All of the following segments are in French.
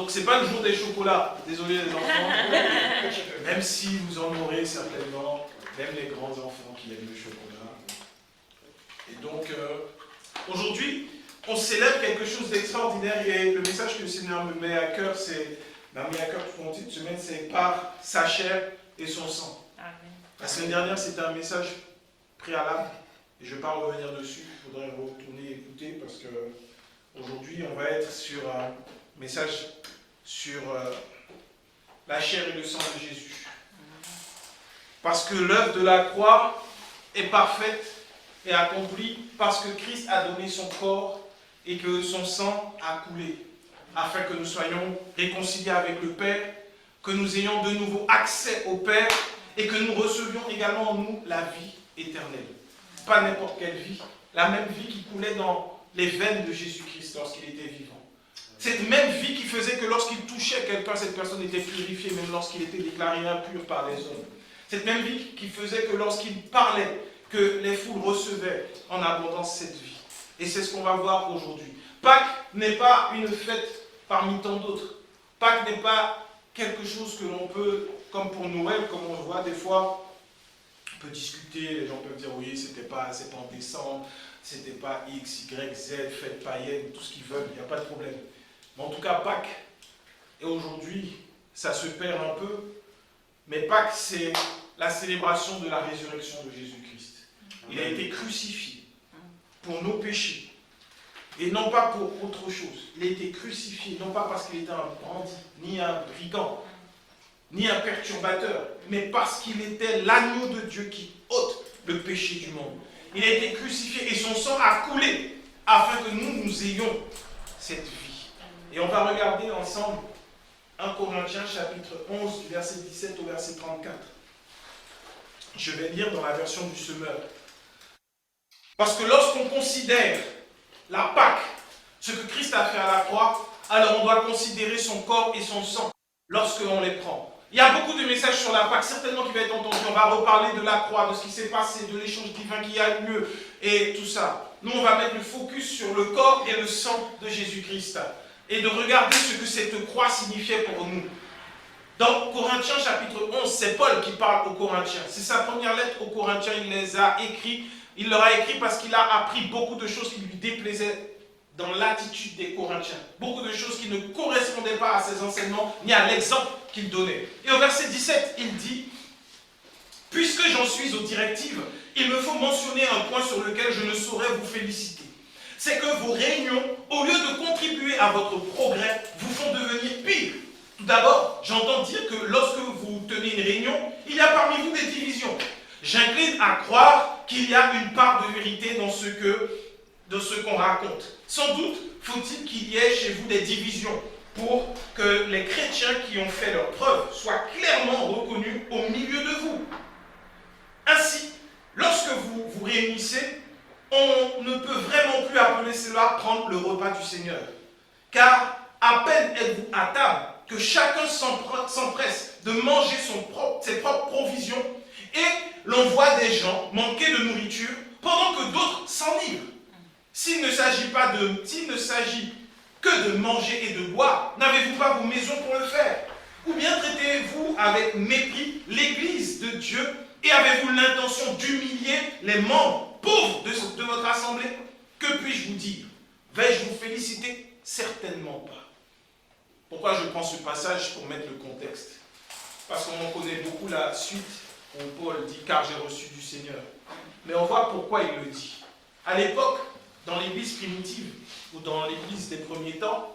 Donc c'est pas le jour des chocolats, désolé les enfants, même si vous en aurez certainement, même les grands enfants qui aiment le chocolat. Et donc aujourd'hui, on célèbre quelque chose d'extraordinaire et le message que le Seigneur me met à cœur, m'a mis à cœur tout au long de cette semaine, c'est par sa chair et son sang. Amen. La semaine dernière, c'était un message préalable et je ne vais pas revenir dessus, il faudrait retourner écouter parce que aujourd'hui, on va être sur un message sur la chair et le sang de Jésus. Parce que l'œuvre de la croix est parfaite et accomplie parce que Christ a donné son corps et que son sang a coulé, afin que nous soyons réconciliés avec le Père, que nous ayons de nouveau accès au Père et que nous recevions également en nous la vie éternelle. Pas n'importe quelle vie, la même vie qui coulait dans les veines de Jésus-Christ lorsqu'il était vivant. Cette même vie qui faisait que lorsqu'il touchait quelqu'un, cette personne était purifiée, même lorsqu'il était déclaré impur par les hommes. Cette même vie qui faisait que lorsqu'il parlait, que les foules recevaient en abondance cette vie. Et c'est ce qu'on va voir aujourd'hui. Pâques n'est pas une fête parmi tant d'autres. Pâques n'est pas quelque chose que l'on peut, comme pour Noël, comme on le voit des fois, on peut discuter, les gens peuvent dire oui, c'est pas en décembre, c'était pas X, Y, Z, fête païenne, tout ce qu'ils veulent, il n'y a pas de problème. Mais en tout cas, Pâques, et aujourd'hui, ça se perd un peu, mais Pâques, c'est la célébration de la résurrection de Jésus-Christ. Il a été crucifié pour nos péchés, et non pas pour autre chose. Il a été crucifié, non pas parce qu'il était un bandit, ni un brigand, ni un perturbateur, mais parce qu'il était l'agneau de Dieu qui ôte le péché du monde. Il a été crucifié et son sang a coulé afin que nous ayons cette vie. Et on va regarder ensemble 1 Corinthiens chapitre 11 du verset 17 au verset 34. Je vais lire dans la version du Semeur. Parce que lorsqu'on considère la Pâque, ce que Christ a fait à la croix, alors on doit considérer son corps et son sang lorsqu'on les prend. Il y a beaucoup de messages sur la Pâque, certainement qui va être entendu. On va reparler de la croix, de ce qui s'est passé, de l'échange divin qui a eu lieu et tout ça. Nous, on va mettre le focus sur le corps et le sang de Jésus-Christ et de regarder ce que cette croix signifiait pour nous. Dans Corinthiens chapitre 11, c'est Paul qui parle aux Corinthiens. C'est sa première lettre aux Corinthiens, il leur a écrit parce qu'il a appris beaucoup de choses qui lui déplaisaient dans l'attitude des Corinthiens. Beaucoup de choses qui ne correspondaient pas à ses enseignements, ni à l'exemple qu'il donnait. Et au verset 17, il dit « Puisque j'en suis aux directives, il me faut mentionner un point sur lequel je ne saurais vous féliciter. C'est que vos réunions, au lieu de contribuer à votre progrès, vous font devenir pire. Tout d'abord, j'entends dire que lorsque vous tenez une réunion, il y a parmi vous des divisions. J'incline à croire qu'il y a une part de vérité dans ce qu'on raconte. Sans doute faut-il qu'il y ait chez vous des divisions pour que les chrétiens qui ont fait leur preuve soient clairement reconnus au milieu de vous. Ainsi, lorsque vous vous réunissez, on ne peut vraiment plus appeler cela prendre le repas du Seigneur. Car à peine êtes-vous à table que chacun s'empresse de manger ses propres provisions et l'on voit des gens manquer de nourriture pendant que d'autres s'enivrent. S'il ne s'agit que de manger et de boire, n'avez-vous pas vos maisons pour le faire? Ou bien traitez-vous avec mépris l'Église de Dieu et avez-vous l'intention d'humilier les membres pauvres de votre assemblée? Que puis-je vous dire? Vais-je vous féliciter? Certainement pas. Pourquoi je prends ce passage pour mettre le contexte? Parce qu'on connaît beaucoup la suite où Paul dit « car j'ai reçu du Seigneur ». Mais on voit pourquoi il le dit. À l'époque, dans l'église primitive ou dans l'église des premiers temps,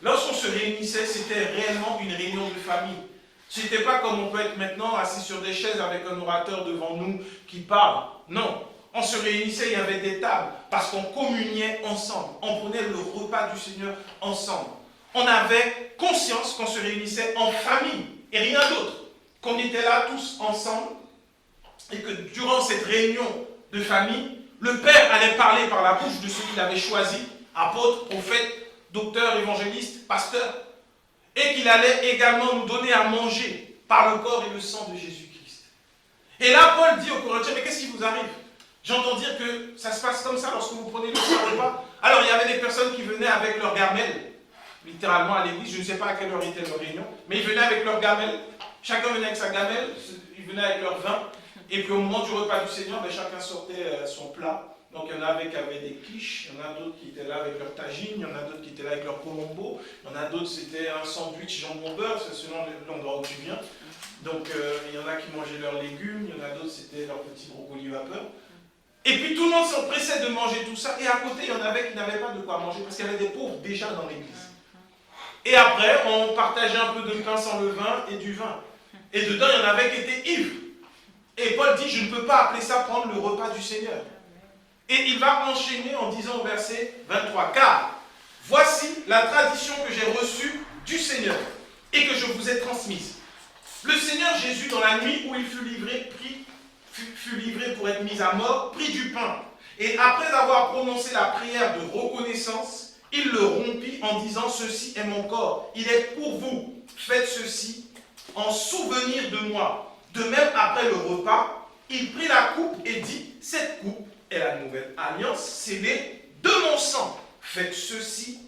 lorsqu'on se réunissait, c'était réellement une réunion de famille. Ce n'était pas comme on peut être maintenant assis sur des chaises avec un orateur devant nous qui parle. Non, on se réunissait, il y avait des tables parce qu'on communiait ensemble. On prenait le repas du Seigneur ensemble. On avait conscience qu'on se réunissait en famille et rien d'autre. Qu'on était là tous ensemble et que durant cette réunion de famille, le Père allait parler par la bouche de ceux qu'il avait choisis, apôtres, prophètes, docteurs, évangélistes, pasteurs, et qu'il allait également nous donner à manger par le corps et le sang de Jésus-Christ. Et là, Paul dit aux Corinthiens, mais qu'est-ce qui vous arrive? J'entends dire que ça se passe comme ça lorsque vous prenez le repas. Alors, il y avait des personnes qui venaient avec leur gamelle, littéralement à l'église. Je ne sais pas à quelle heure était leur réunion, mais ils venaient avec leur gamelle. Chacun venait avec sa gamelle, ils venaient avec leur vin. Et puis au moment du repas du Seigneur, chacun sortait son plat. Donc il y en avait qui avaient des quiches, il y en a d'autres qui étaient là avec leur tagine, il y en a d'autres qui étaient là avec leur colombo, il y en a d'autres c'était un sandwich jambon-beurre, c'est selon l'endroit où tu viens. Donc il y en a qui mangeaient leurs légumes, il y en a d'autres c'était leur petit brocoli vapeur. Et puis tout le monde s'empressait de manger tout ça, et à côté il y en avait qui n'avaient pas de quoi manger, parce qu'il y avait des pauvres déjà dans l'église. Et après on partageait un peu de pain sans levain et du vin. Et dedans il y en avait qui étaient ivres. Et Paul dit, je ne peux pas appeler ça prendre le repas du Seigneur. Et il va enchaîner en disant au verset 23, car voici la tradition que j'ai reçue du Seigneur et que je vous ai transmise. Le Seigneur Jésus, dans la nuit où il fut livré pour être mis à mort, prit du pain. Et après avoir prononcé la prière de reconnaissance, il le rompit en disant, ceci est mon corps, il est pour vous, faites ceci en souvenir de moi. De même, après le repas, il prit la coupe et dit, cette coupe est la nouvelle alliance scellée de mon sang. Faites ceci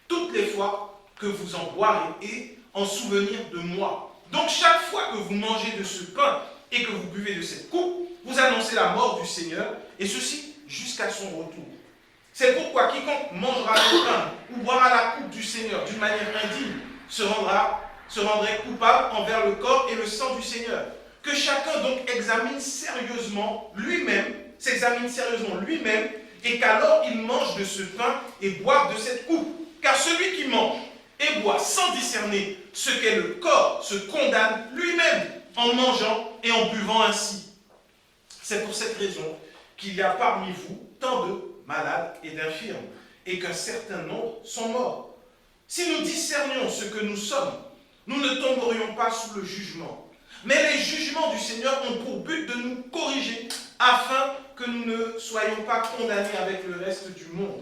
toutes les fois que vous en boirez et en souvenir de moi. Donc chaque fois que vous mangez de ce pain et que vous buvez de cette coupe, vous annoncez la mort du Seigneur, et ceci jusqu'à son retour. C'est pourquoi quiconque mangera le pain ou boira la coupe du Seigneur d'une manière indigne se rendrait coupable envers le corps et le sang du Seigneur. Que chacun donc s'examine sérieusement lui-même, et qu'alors il mange de ce pain et boive de cette coupe. Car celui qui mange et boit sans discerner ce qu'est le corps se condamne lui-même en mangeant et en buvant ainsi. C'est pour cette raison qu'il y a parmi vous tant de malades et d'infirmes, et qu'un certain nombre sont morts. Si nous discernions ce que nous sommes, nous ne tomberions pas sous le jugement. Mais les jugements du Seigneur ont pour but de nous corriger, afin que nous ne soyons pas condamnés avec le reste du monde.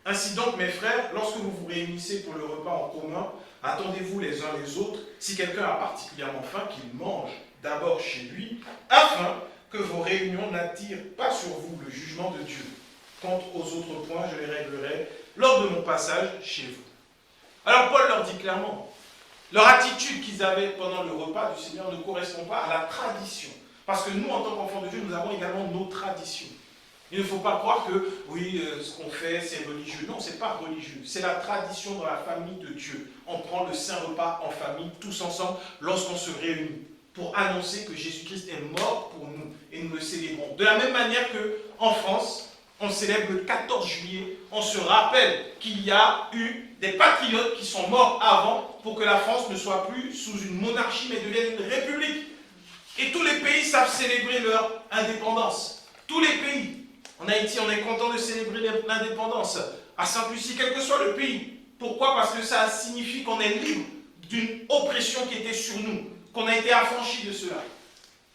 Ainsi donc, mes frères, lorsque vous vous réunissez pour le repas en commun, attendez-vous les uns les autres. Si quelqu'un a particulièrement faim, qu'il mange d'abord chez lui, afin que vos réunions n'attirent pas sur vous le jugement de Dieu. Quant aux autres points, je les réglerai lors de mon passage chez vous. Alors Paul leur dit clairement, leur attitude qu'ils avaient pendant le repas du Seigneur ne correspond pas à la tradition. Parce que nous, en tant qu'enfants de Dieu, nous avons également nos traditions. Il ne faut pas croire que, oui, ce qu'on fait, c'est religieux. Non, ce n'est pas religieux. C'est la tradition dans la famille de Dieu. On prend le saint repas en famille, tous ensemble, lorsqu'on se réunit, pour annoncer que Jésus-Christ est mort pour nous, et nous le célébrons. De la même manière qu'en France, on célèbre le 14 juillet, on se rappelle qu'il y a eu des patriotes qui sont morts avant pour que la France ne soit plus sous une monarchie, mais devienne une république. Et tous les pays savent célébrer leur indépendance. Tous les pays. En Haïti, on est content de célébrer l'indépendance. À Sainte-Lucie, quel que soit le pays. Pourquoi? Parce que ça signifie qu'on est libre d'une oppression qui était sur nous, qu'on a été affranchi de cela.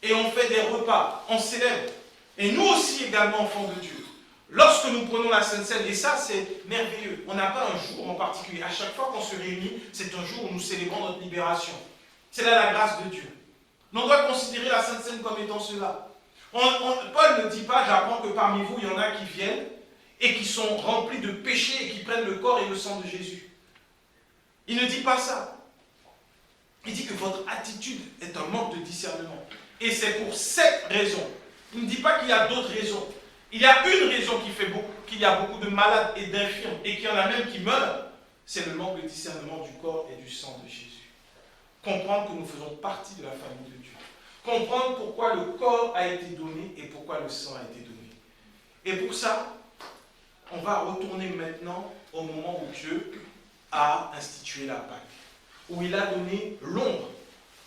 Et on fait des repas, on célèbre. Et nous aussi également, enfants de Dieu. Lorsque nous prenons la Sainte Seine, et ça c'est merveilleux, on n'a pas un jour en particulier. À chaque fois qu'on se réunit, c'est un jour où nous célébrons notre libération. C'est là la grâce de Dieu. On doit considérer la Sainte Seine comme étant cela. Paul ne dit pas, j'apprends que parmi vous, il y en a qui viennent et qui sont remplis de péchés et qui prennent le corps et le sang de Jésus. Il ne dit pas ça. Il dit que votre attitude est un manque de discernement. Et c'est pour cette raison. Il ne dit pas qu'il y a d'autres raisons. Il y a une raison qui fait qu'il y a beaucoup de malades et d'infirmes et qu'il y en a même qui meurent. C'est le manque de discernement du corps et du sang de Jésus. Comprendre que nous faisons partie de la famille de Dieu. Comprendre pourquoi le corps a été donné et pourquoi le sang a été donné. Et pour ça, on va retourner maintenant au moment où Dieu a institué la Pâque. Où il a donné l'ombre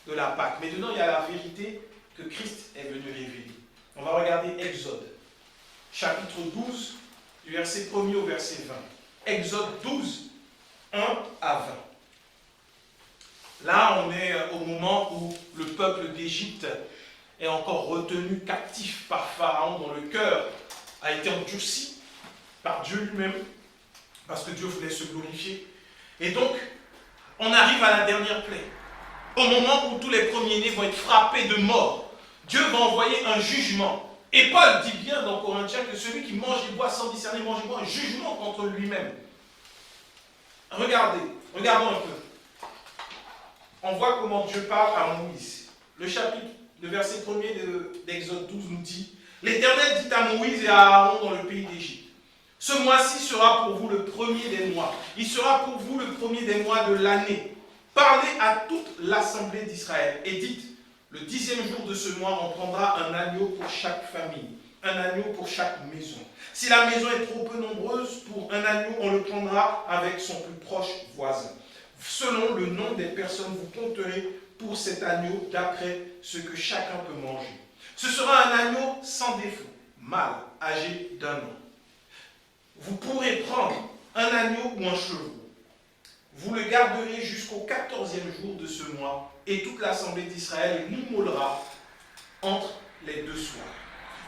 de la Pâque. Mais dedans, il y a la vérité que Christ est venu révéler. On va regarder Exode, chapitre 12, du verset 1er au verset 20. Exode 12, 1 à 20. Là, on est au moment où le peuple d'Égypte est encore retenu captif par Pharaon, dont le cœur a été endurci par Dieu lui-même, parce que Dieu voulait se glorifier. Et donc, on arrive à la dernière plaie, au moment où tous les premiers-nés vont être frappés de mort. Dieu va envoyer un jugement. Et Paul dit bien dans Corinthiens que celui qui mange et boit sans discerner mange et boit un jugement contre lui-même. Regardez, Regardons un peu. On voit comment Dieu parle à Moïse. Le verset 1er d'Exode 12 nous dit, l'Éternel dit à Moïse et à Aaron dans le pays d'Égypte, ce mois-ci sera pour vous le premier des mois. Il sera pour vous le premier des mois de l'année. Parlez à toute l'assemblée d'Israël et dites, le 10e jour de ce mois, on prendra un agneau pour chaque famille, un agneau pour chaque maison. Si la maison est trop peu nombreuse, pour un agneau, on le prendra avec son plus proche voisin. Selon le nom des personnes, vous compterez pour cet agneau d'après ce que chacun peut manger. Ce sera un agneau sans défaut, mâle, âgé d'1 an. Vous pourrez prendre un agneau ou un chevreau. Vous le garderez jusqu'au 14e jour de ce mois, et toute l'assemblée d'Israël l'immolera entre les 2 soirs.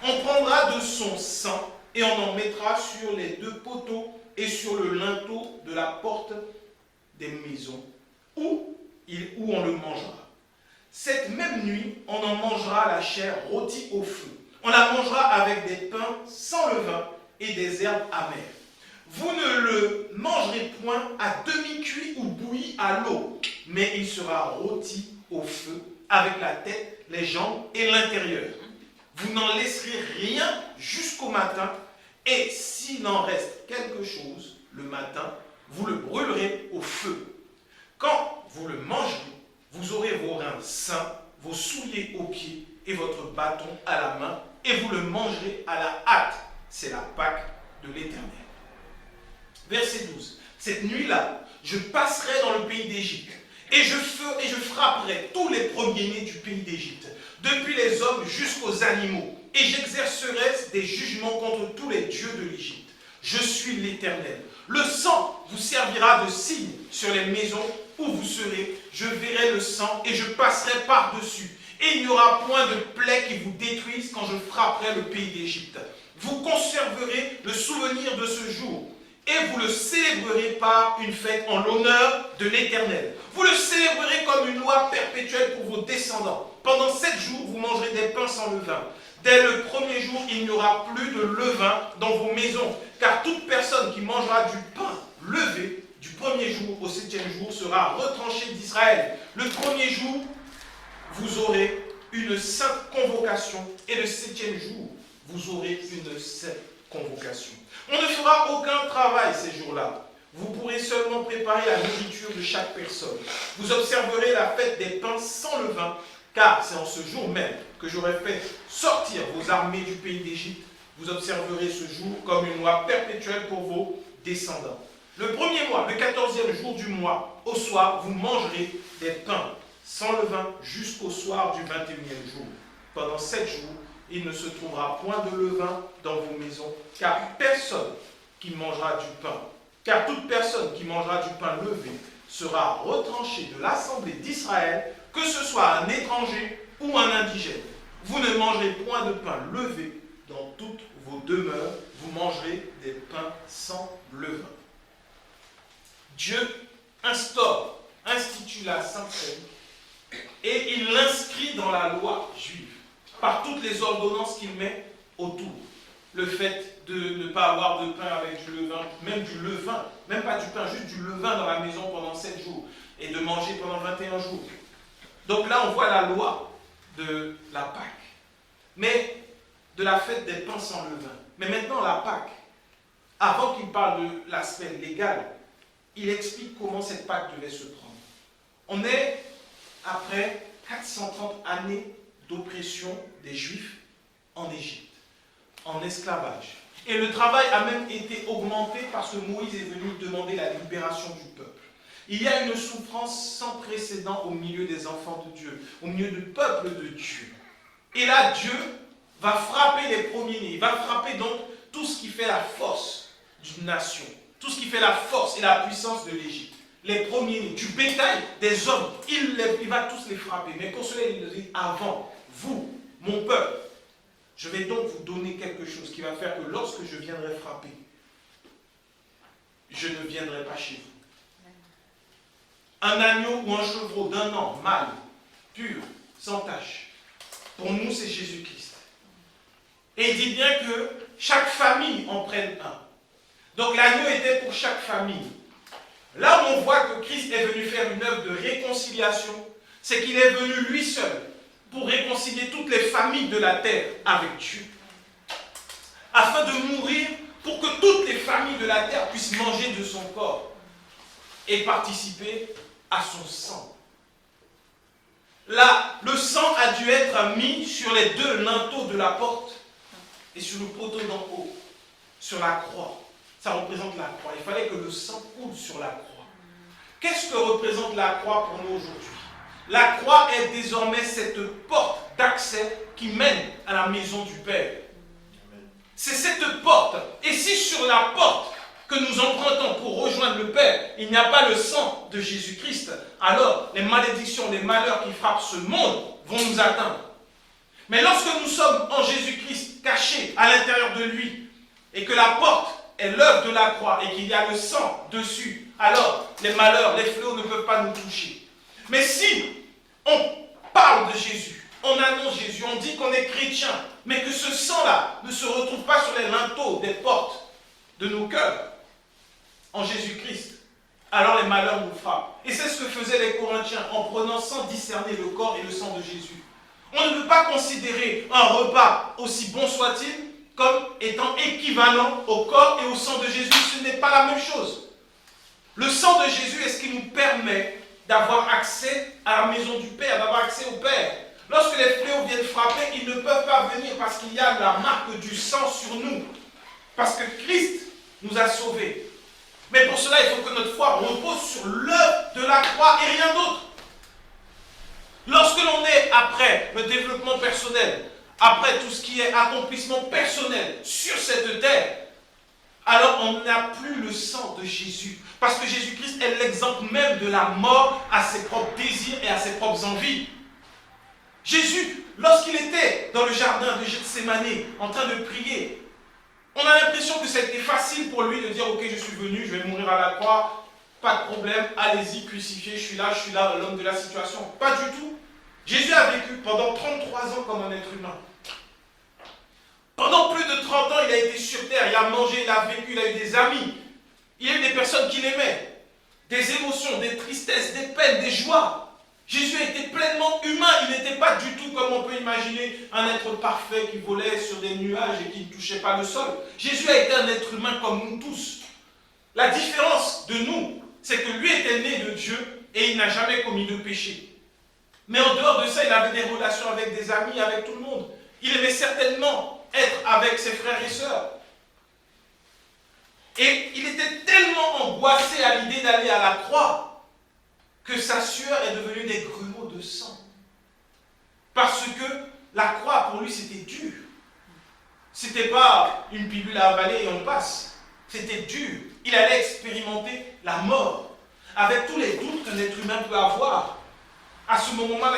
On prendra de son sang et on en mettra sur les 2 poteaux et sur le linteau de la porte des maisons, où on le mangera. Cette même nuit, on en mangera la chair rôtie au feu. On la mangera avec des pains sans levain et des herbes amères. Vous ne le mangerez point à demi-cuit ou bouilli à l'eau, mais il sera rôti au feu avec la tête, les jambes et l'intérieur. Vous n'en laisserez rien jusqu'au matin, et s'il en reste quelque chose le matin, vous le brûlerez au feu. Quand vous le mangerez, vous aurez vos reins sains, vos souliers aux pieds et votre bâton à la main, et vous le mangerez à la hâte. C'est la Pâque de l'Éternel. Verset 12. Cette nuit-là, je passerai dans le pays d'Égypte, et je frapperai tous les premiers-nés du pays d'Égypte, depuis les hommes jusqu'aux animaux, et j'exercerai des jugements contre tous les dieux de l'Égypte. Je suis l'Éternel. Le sang vous servira de signe sur les maisons où vous serez. Je verrai le sang et je passerai par-dessus. Et il n'y aura point de plaie qui vous détruise quand je frapperai le pays d'Égypte. Vous conserverez le souvenir de ce jour et vous le célébrerez par une fête en l'honneur de l'Éternel. Vous le célébrerez comme une loi perpétuelle pour vos descendants. Pendant 7 jours, vous mangerez des pains sans levain. Dès le premier jour, il n'y aura plus de levain dans vos maisons, car toute personne qui mangera du pain levé du premier jour au 7e jour sera retranchée d'Israël. Le premier jour, vous aurez une sainte convocation, et le 7e jour, vous aurez une sainte convocation. On ne fera aucun travail ces jours-là. Vous pourrez seulement préparer la nourriture de chaque personne. Vous observerez la fête des pains sans levain, car c'est en ce jour même que j'aurai fait sortir vos armées du pays d'Égypte. Vous observerez ce jour comme une loi perpétuelle pour vos descendants. Le premier mois, le 14e jour du mois, au soir, vous mangerez des pains sans levain jusqu'au soir du 21e jour. Pendant 7 jours, il ne se trouvera point de levain dans vos maisons, car toute personne qui mangera du pain levé sera retranchée de l'assemblée d'Israël, que ce soit un étranger ou un indigène. Vous ne mangerez point de pain levé dans toutes vos demeures, vous mangerez des pains sans levain. Dieu institue la Sainte Seine et il l'inscrit dans la loi juive par toutes les ordonnances qu'il met autour. Le fait de ne pas avoir de pain avec du levain, même pas du pain, juste du levain dans la maison pendant 7 jours et de manger pendant 21 jours. Donc là, on voit la loi de la Pâque, mais de la fête des pains sans levain. Mais maintenant, la Pâque, avant qu'il parle de l'aspect légal, il explique comment cette Pâque devait se prendre. On est après 430 années d'oppression des Juifs en Égypte, en esclavage. Et le travail a même été augmenté parce que Moïse est venu demander la libération du peuple. Il y a une souffrance sans précédent au milieu des enfants de Dieu, au milieu du peuple de Dieu. Et là, Dieu va frapper les premiers-nés. Il va frapper donc tout ce qui fait la force d'une nation, tout ce qui fait la force et la puissance de l'Égypte. Les premiers-nés, du bétail, des hommes, il va tous les frapper. Mais pour cela, il dit, avant, vous, mon peuple, je vais donc vous donner quelque chose qui va faire que lorsque je viendrai frapper, je ne viendrai pas chez vous. Un agneau ou un chevreau d'1 an, mâle, pur, sans tache. Pour nous, c'est Jésus-Christ. Et il dit bien que chaque famille en prenne un. Donc l'agneau était pour chaque famille. Là où on voit que Christ est venu faire une œuvre de réconciliation, c'est qu'il est venu lui seul pour réconcilier toutes les familles de la terre avec Dieu. Afin de mourir pour que toutes les familles de la terre puissent manger de son corps et participer à son sang. Là, le sang a dû être mis sur les deux linteaux de la porte et sur le poteau d'en haut, sur la croix. Ça représente la croix. Il fallait que le sang coule sur la croix. Qu'est-ce que représente la croix pour nous aujourd'hui? La croix est désormais cette porte d'accès qui mène à la maison du Père. C'est cette porte. Et si sur la porte que nous empruntons pour rejoindre le Père, il n'y a pas le sang de Jésus-Christ, alors les malédictions, les malheurs qui frappent ce monde vont nous atteindre. Mais lorsque nous sommes en Jésus-Christ, cachés à l'intérieur de lui, et que la porte est l'œuvre de la croix, et qu'il y a le sang dessus, alors les malheurs, les fléaux ne peuvent pas nous toucher. Mais si on parle de Jésus, on annonce Jésus, on dit qu'on est chrétien, mais que ce sang-là ne se retrouve pas sur les linteaux des portes de nos cœurs, en Jésus-Christ, alors les malheurs nous frappent. Et c'est ce que faisaient les Corinthiens en prenant sans discerner le corps et le sang de Jésus. On ne peut pas considérer un repas, aussi bon soit-il, comme étant équivalent au corps et au sang de Jésus. Ce n'est pas la même chose. Le sang de Jésus est ce qui nous permet d'avoir accès à la maison du Père, d'avoir accès au Père. Lorsque les fléaux viennent frapper, ils ne peuvent pas venir parce qu'il y a la marque du sang sur nous. Parce que Christ nous a sauvés. Mais pour cela, il faut que notre foi repose sur l'œuvre de la croix et rien d'autre. Lorsque l'on est après le développement personnel, après tout ce qui est accomplissement personnel sur cette terre, alors on n'a plus le sang de Jésus. Parce que Jésus-Christ est l'exemple même de la mort à ses propres désirs et à ses propres envies. Jésus, lorsqu'il était dans le jardin de Gethsémane, en train de prier, on a l'impression que c'était facile pour lui de dire « Ok, je suis venu, je vais mourir à la croix, pas de problème, allez-y, crucifiez, je suis là, l'homme de la situation. » Pas du tout. Jésus a vécu pendant 33 ans comme un être humain. Pendant plus de 30 ans, il a été sur terre, il a mangé, il a vécu, il a eu des amis. Il y a eu des personnes qu'il aimait. Des émotions, des tristesses, des peines, des joies. Jésus était pleinement humain, il n'était pas du tout comme on peut imaginer un être parfait qui volait sur des nuages et qui ne touchait pas le sol. Jésus a été un être humain comme nous tous. La différence de nous, c'est que lui était né de Dieu et il n'a jamais commis de péché. Mais en dehors de ça, il avait des relations avec des amis, avec tout le monde. Il aimait certainement être avec ses frères et sœurs. Et il était tellement angoissé à l'idée d'aller à la croix que sa sueur est devenue des grumeaux de sang. Parce que la croix, pour lui, c'était dur. C'était pas une pilule à avaler et on passe. C'était dur. Il allait expérimenter la mort, avec tous les doutes qu'un être humain peut avoir. À ce moment-là,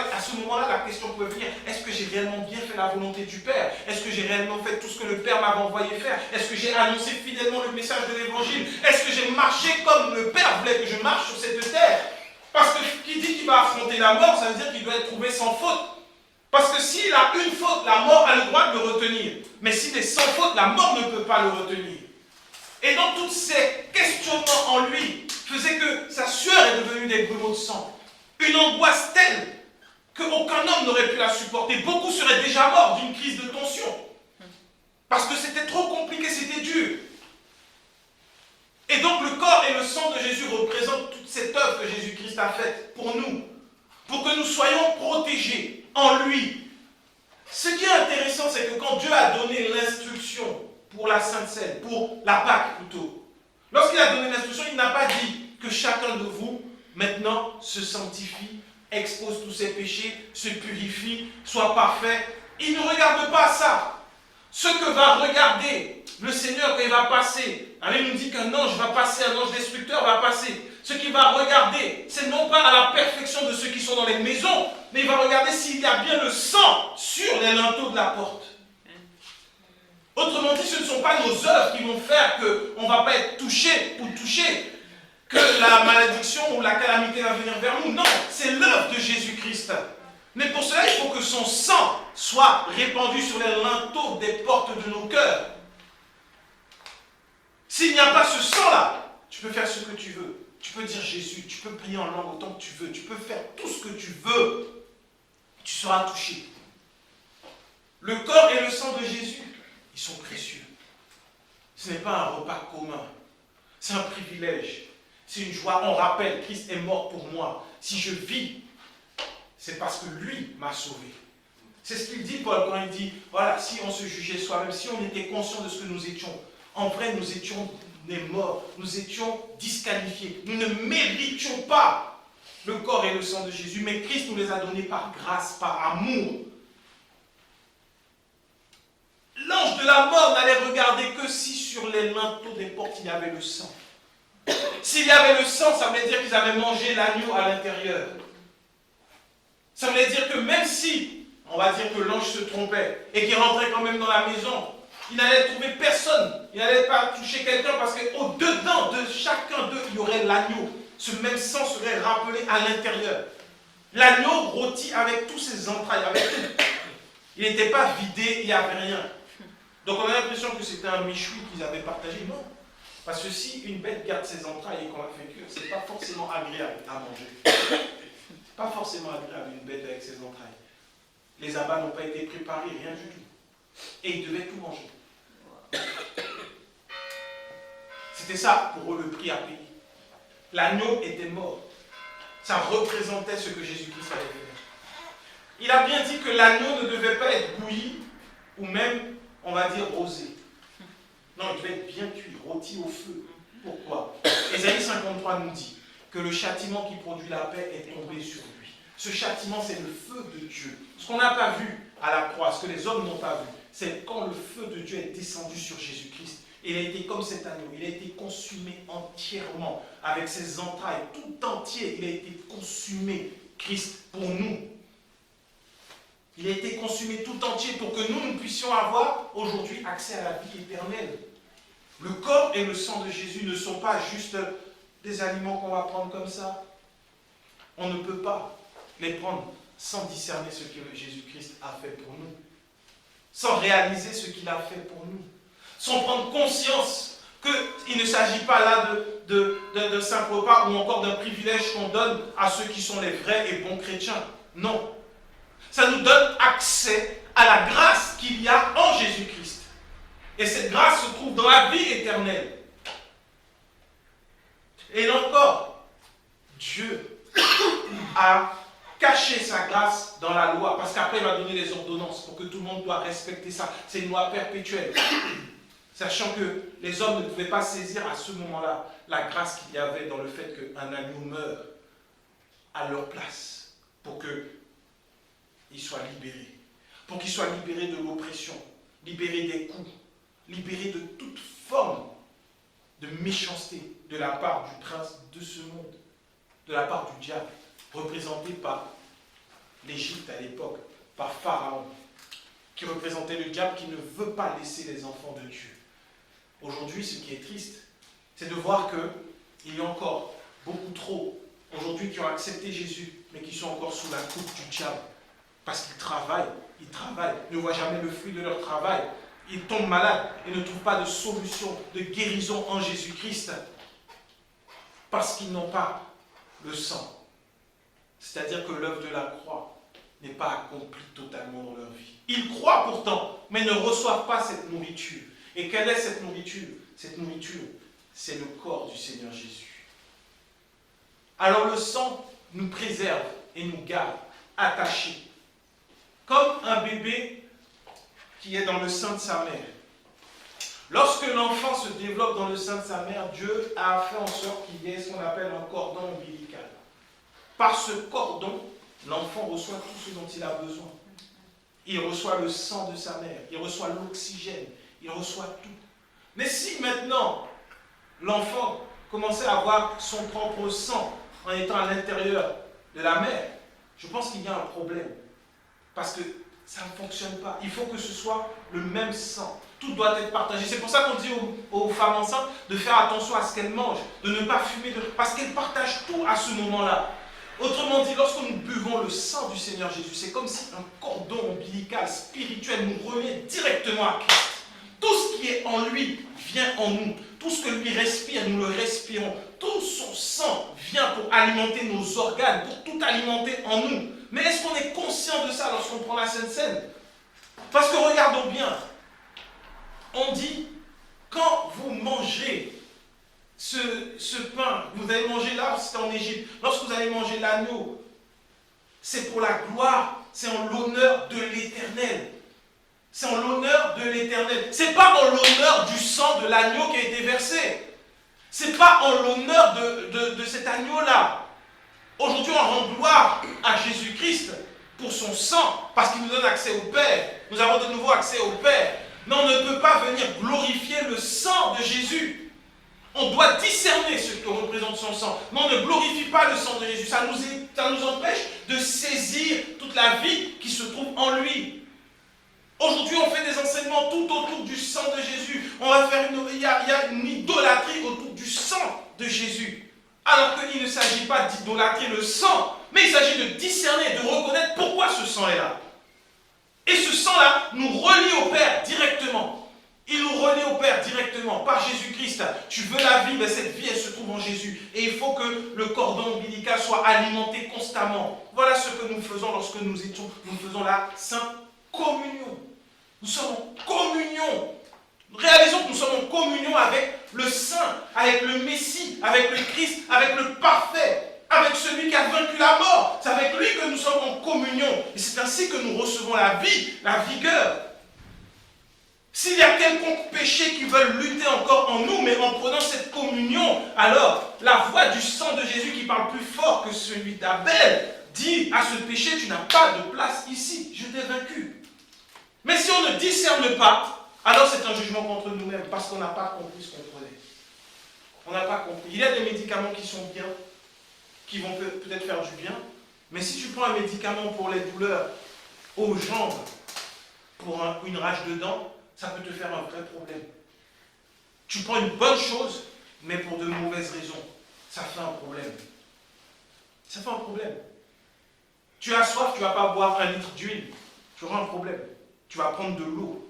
la question pouvait venir, est-ce que j'ai réellement bien fait la volonté du Père? Est-ce que j'ai réellement fait tout ce que le Père m'avait envoyé faire? Est-ce que j'ai annoncé fidèlement le message de l'Évangile? Est-ce que j'ai marché comme le Père voulait que je marche sur cette terre? Parce que qui dit qu'il va affronter la mort, ça veut dire qu'il doit être trouvé sans faute. Parce que s'il a une faute, la mort a le droit de le retenir. Mais s'il est sans faute, la mort ne peut pas le retenir. Et donc, tous ces questionnements en lui faisaient que sa sueur est devenue des grumeaux de sang. Une angoisse telle qu'aucun homme n'aurait pu la supporter. Beaucoup seraient déjà morts d'une crise de tension. Parce que c'était trop compliqué, c'était dur. Et donc le corps et le sang de Jésus représentent toute cette œuvre que Jésus-Christ a faite pour nous. Pour que nous soyons protégés en lui. Ce qui est intéressant, c'est que quand Dieu a donné l'instruction pour la Sainte Seine, pour la Pâque plutôt, lorsqu'il a donné l'instruction, il n'a pas dit que chacun de vous maintenant se sanctifie, expose tous ses péchés, se purifie, soit parfait. Il ne regarde pas ça. Ce que va regarder le Seigneur quand il va passer, la Bible nous dit qu'un ange va passer, un ange destructeur va passer. Ce qu'il va regarder, c'est non pas à la perfection de ceux qui sont dans les maisons, mais il va regarder s'il y a bien le sang sur les linteaux de la porte. Autrement dit, ce ne sont pas nos œuvres qui vont faire qu'on ne va pas être touché ou touché, que la malédiction ou la calamité va venir vers nous. Non, c'est l'œuvre de Jésus-Christ. Mais pour cela, il faut que son sang soit répandu sur les linteaux des portes de nos cœurs. S'il n'y a pas ce sang-là, tu peux faire ce que tu veux. Tu peux dire Jésus, tu peux prier en langue autant que tu veux, tu peux faire tout ce que tu veux. Tu seras touché. Le corps et le sang de Jésus, ils sont précieux. Ce n'est pas un repas commun. C'est un privilège. C'est une joie. On rappelle, Christ est mort pour moi. Si je vis, c'est parce que lui m'a sauvé. C'est ce qu'il dit, Paul, quand il dit, voilà, si on se jugeait soi-même, si on était conscient de ce que nous étions, en vrai, nous étions des morts, nous étions disqualifiés. Nous ne méritions pas le corps et le sang de Jésus, mais Christ nous les a donnés par grâce, par amour. L'ange de la mort n'allait regarder que si sur les linteaux des portes il y avait le sang. S'il y avait le sang, ça voulait dire qu'ils avaient mangé l'agneau à l'intérieur. Ça voulait dire que même si, on va dire que l'ange se trompait et qu'il rentrait quand même dans la maison, il n'allait trouver personne. Il n'allait pas toucher quelqu'un parce qu'au-dedans de chacun d'eux, il y aurait l'agneau. Ce même sang serait rappelé à l'intérieur. L'agneau rôti avec tous ses entrailles, avec tout. Il n'était pas vidé, il n'y avait rien. Donc on a l'impression que c'était un méchoui qu'ils avaient partagé. Non. Parce que si une bête garde ses entrailles et qu'on la fait cuire, ce n'est pas forcément agréable à manger. C'est pas forcément agréable une bête avec ses entrailles. Les abats n'ont pas été préparés, rien du tout. Et ils devaient tout manger. C'était ça pour eux le prix à payer. L'agneau était mort. Ça représentait ce que Jésus-Christ allait faire. Il a bien dit que l'agneau ne devait pas être bouilli ou même, on va dire, rosé. Non, il devait être bien cuit, rôti au feu. Pourquoi? Ésaïe 53 nous dit que le châtiment qui produit la paix est tombé sur lui. Ce châtiment, c'est le feu de Dieu. Ce qu'on n'a pas vu à la croix, ce que les hommes n'ont pas vu, c'est quand le feu de Dieu est descendu sur Jésus-Christ. Il a été comme cet agneau, il a été consumé entièrement, avec ses entrailles, tout entier, il a été consumé, Christ, pour nous. Il a été consumé tout entier pour que nous puissions avoir aujourd'hui accès à la vie éternelle. Le corps et le sang de Jésus ne sont pas juste des aliments qu'on va prendre comme ça. On ne peut pas les prendre sans discerner ce que Jésus-Christ a fait pour nous, sans réaliser ce qu'il a fait pour nous, sans prendre conscience qu'il ne s'agit pas là de simple repas ou encore d'un privilège qu'on donne à ceux qui sont les vrais et bons chrétiens. Non. Ça nous donne accès à la grâce qu'il y a en Jésus-Christ. Et cette grâce se trouve dans la vie éternelle. Et là encore, Dieu a caché sa grâce dans la loi, parce qu'après il va donner les ordonnances pour que tout le monde doit respecter ça. C'est une loi perpétuelle. Sachant que les hommes ne pouvaient pas saisir à ce moment-là la grâce qu'il y avait dans le fait qu'un agneau meure à leur place pour qu'ils soient libérés. Pour qu'ils soient libérés de l'oppression, libérés des coups, libérés de toute forme de méchanceté de la part du prince de ce monde, de la part du diable, représenté par l'Égypte à l'époque, par Pharaon, qui représentait le diable qui ne veut pas laisser les enfants de Dieu. Aujourd'hui, ce qui est triste, c'est de voir qu'il y a encore beaucoup trop, aujourd'hui, qui ont accepté Jésus, mais qui sont encore sous la coupe du diable. Parce qu'ils travaillent, ne voient jamais le fruit de leur travail. Ils tombent malades et ne trouvent pas de solution, de guérison en Jésus-Christ. Parce qu'ils n'ont pas le sang. C'est-à-dire que l'œuvre de la croix n'est pas accomplie totalement dans leur vie. Ils croient pourtant, mais ne reçoivent pas cette nourriture. Et quelle est cette nourriture? Cette nourriture, c'est le corps du Seigneur Jésus. Alors le sang nous préserve et nous garde attachés. Comme un bébé qui est dans le sein de sa mère. Lorsque l'enfant se développe dans le sein de sa mère, Dieu a fait en sorte qu'il y ait ce qu'on appelle un cordon ombilical. Par ce cordon, l'enfant reçoit tout ce dont il a besoin. Il reçoit le sang de sa mère, il reçoit l'oxygène, il reçoit tout. Mais si maintenant, l'enfant commençait à avoir son propre sang en étant à l'intérieur de la mère, je pense qu'il y a un problème. Parce que ça ne fonctionne pas. Il faut que ce soit le même sang. Tout doit être partagé. C'est pour ça qu'on dit aux femmes enceintes de faire attention à ce qu'elles mangent, de ne pas fumer, parce qu'elles partagent tout à ce moment-là. Autrement dit, lorsque nous buvons le sang du Seigneur Jésus, c'est comme si un cordon ombilical spirituel nous reliait directement à Christ. Tout ce qui est en lui vient en nous. Tout ce que lui respire, nous le respirons. tout son sang vient pour alimenter nos organes, pour tout alimenter en nous. Mais est-ce qu'on est conscient de ça lorsqu'on prend la Sainte Seine? Parce que regardons bien, on dit, quand vous mangez ce pain, vous allez manger là, c'était en Égypte, lorsque vous allez manger l'agneau, c'est pour la gloire, c'est en l'honneur de l'Éternel. C'est en l'honneur de l'Éternel. C'est pas en l'honneur du sang de l'agneau qui a été versé. C'est pas en l'honneur de cet agneau-là. Aujourd'hui, on rend gloire à Jésus-Christ pour son sang, parce qu'il nous donne accès au Père. Nous avons de nouveau accès au Père. Mais on ne peut pas venir glorifier le sang de Jésus. On doit discerner ce que représente son sang. Mais on ne glorifie pas le sang de Jésus. Ça nous empêche de saisir toute la vie qui se trouve en lui. Aujourd'hui, on fait des enseignements tout autour du sang de Jésus. Il y a une idolâtrie autour du sang de Jésus. Alors qu'il ne s'agit pas d'idolâtrer le sang, mais il s'agit de discerner, de reconnaître pourquoi ce sang est là. Et ce sang-là nous relie au Père directement. Il nous relie au Père directement par Jésus-Christ. Tu veux la vie, mais cette vie, elle se trouve en Jésus. Et il faut que le cordon ombilical soit alimenté constamment. Voilà ce que nous faisons lorsque nous faisons la Sainte Communion. Nous sommes en communion. Réalisons que nous sommes en communion avec le Saint, avec le Messie, avec le Christ, avec le Parfait, avec celui qui a vaincu la mort. C'est avec lui que nous sommes en communion. Et c'est ainsi que nous recevons la vie, la vigueur. S'il y a quelconque péché qui veut lutter encore en nous, mais en prenant cette communion, alors la voix du sang de Jésus qui parle plus fort que celui d'Abel dit à ce péché, tu n'as pas de place ici, je t'ai vaincu. Mais si on ne discerne pas, alors c'est un jugement contre nous-mêmes, parce qu'on n'a pas compris ce qu'on prenait. On n'a pas compris. Il y a des médicaments qui sont bien, qui vont peut-être faire du bien, mais si tu prends un médicament pour les douleurs aux jambes, pour une rage de dents, ça peut te faire un vrai problème. Tu prends une bonne chose, mais pour de mauvaises raisons, ça fait un problème. Ça fait un problème. Tu as soif, tu ne vas pas boire 1 litre d'huile, tu auras un problème. Tu vas prendre de l'eau.